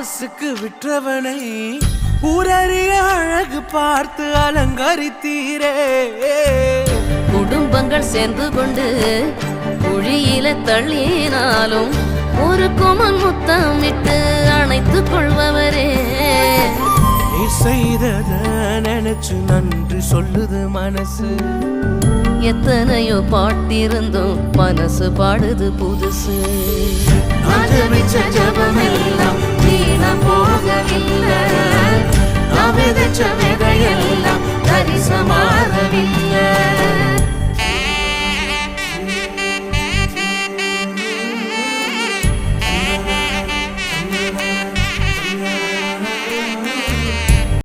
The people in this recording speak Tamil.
காசுக்கு விற்றவனை ஊரறிய அழகு பார்த்து அலங்கரித்தீரே. குடும்பங்கள் சேர்ந்து கொண்டு குழியில தள்ளினாலும் ஒரு குமன் முத்தமிட்டு அணைத்துக் கொள்பவரே. நீ செய்தத நினைச்சு நன்றி சொல்லுது மனசு. எத்தனையோ பாட்டிருந்தும் மனசு பாடுது புதுசு. ஜபமெல்லாம் வீண போகவில்லை.